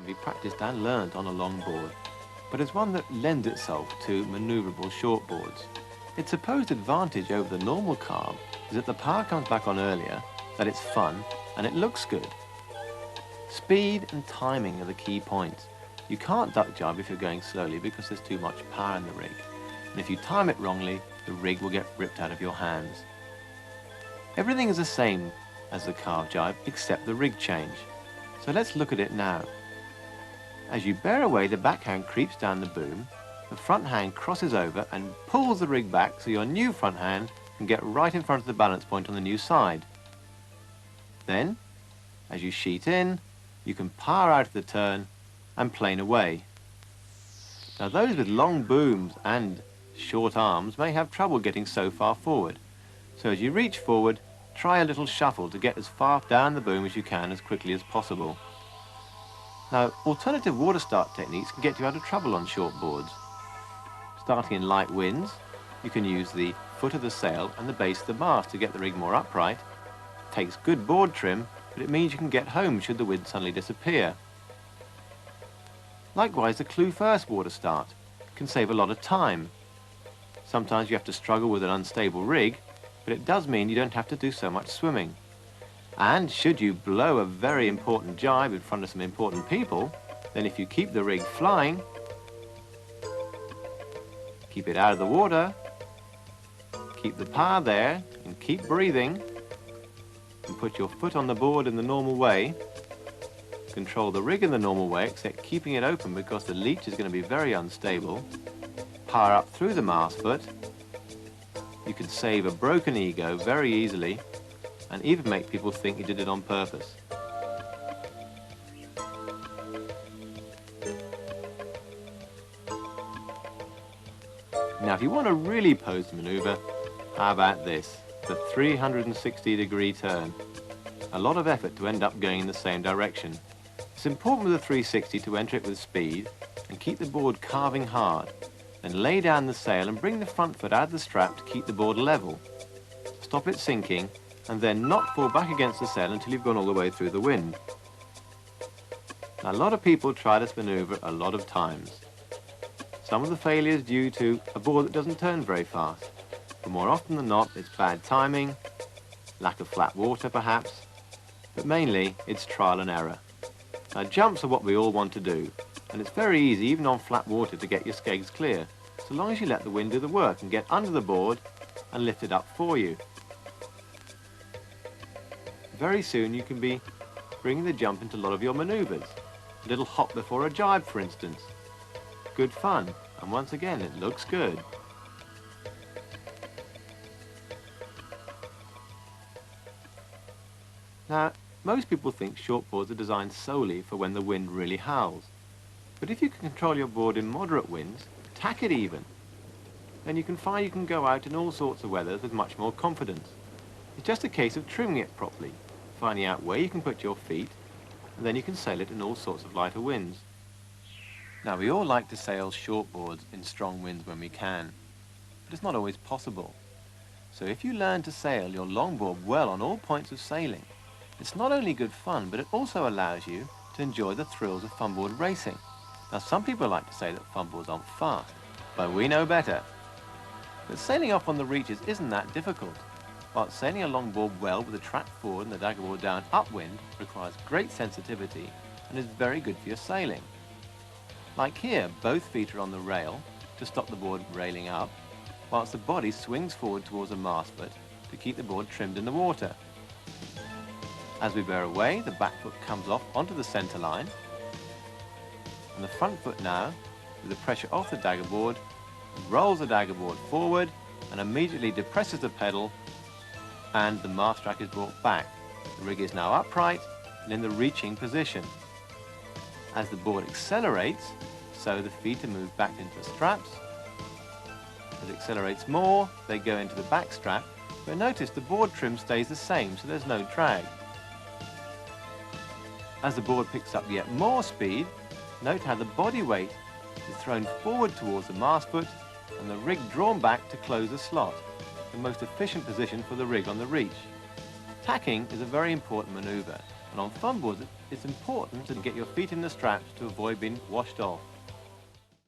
can be practiced and learnt on a longboard, but it's one that lends itself to manoeuvrable shortboards. Its supposed advantage over the normal carve is that the power comes back on earlier, that it's fun, and it looks good. Speed and timing are the key points. You can't duck jibe if you're going slowly because there's too much power in the rig. And if you time it wrongly, the rig will get ripped out of your hands. Everything is the same as the carve jibe except the rig change. So let's look at it now. As you bear away, the backhand creeps down the boom, the front hand crosses over and pulls the rig back so your new front hand can get right in front of the balance point on the new side. Then, as you sheet in, you can power out of the turn and plane away. Now those with long booms and short arms may have trouble getting so far forward. So as you reach forward, try a little shuffle to get as far down the boom as you can as quickly as possible. Now, alternative water start techniques can get you out of trouble on short boards. Starting in light winds, you can use the foot of the sail and the base of the mast to get the rig more upright. It takes good board trim, but it means you can get home should the wind suddenly disappear. Likewise, the clue first water start can save a lot of time. Sometimes you have to struggle with an unstable rig, but it does mean you don't have to do so much swimming. And should you blow a very important jibe in front of some important people, then if you keep the rig flying, keep it out of the water, keep the power there, and keep breathing, and put your foot on the board in the normal way, control the rig in the normal way, except keeping it open because the leech is going to be very unstable, power up through the mast foot, you can save a broken ego very easily, and even make people think you did it on purpose. Now if you want to really pose the manoeuvre, how about this, the 360-degree turn. A lot of effort to end up going in the same direction. It's important with the 360 to enter it with speed and keep the board carving hard. Then lay down the sail and bring the front foot out of the strap to keep the board level. Stop it sinking and then not fall back against the sail until you've gone all the way through the wind. Now a lot of people try this manoeuvre a lot of times. Some of the failure is due to a board that doesn't turn very fast. But more often than not, it's bad timing, lack of flat water perhaps, but mainly it's trial and error. Now jumps are what we all want to do, and it's very easy even on flat water to get your skegs clear, so long as you let the wind do the work and get under the board and lift it up for you. Very soon you can be bringing the jump into a lot of your manoeuvres. A little hop before a jibe, for instance. Good fun, and once again it looks good. Now, most people think shortboards are designed solely for when the wind really howls. But if you can control your board in moderate winds, tack it even, then you can find you can go out in all sorts of weathers with much more confidence. It's just a case of trimming it properly, finding out where you can put your feet, and then you can sail it in all sorts of lighter winds. Now, we all like to sail shortboards in strong winds when we can, but it's not always possible. So if you learn to sail your longboard well on all points of sailing, it's not only good fun, but it also allows you to enjoy the thrills of funboard racing. Now, some people like to say that funboards aren't fast, but we know better. But sailing off on the reaches isn't that difficult. While sailing a longboard well with the track forward and the daggerboard down upwind requires great sensitivity and is very good for your sailing. Like here, both feet are on the rail to stop the board railing up, whilst the body swings forward towards the mast foot to keep the board trimmed in the water. As we bear away, the back foot comes off onto the centre line, and the front foot now, with the pressure off the daggerboard, rolls the daggerboard forward and immediately depresses the pedal, and the mast rack is brought back. The rig is now upright and in the reaching position. As the board accelerates, so the feet are moved back into the straps. As it accelerates more, they go into the back strap, but notice the board trim stays the same, so there's no drag. As the board picks up yet more speed, note how the body weight is thrown forward towards the mast foot and the rig drawn back to close the slot, the most efficient position for the rig on the reach. Tacking is a very important manoeuvre, And on fun boards, it's important to get your feet in the straps to avoid being washed off.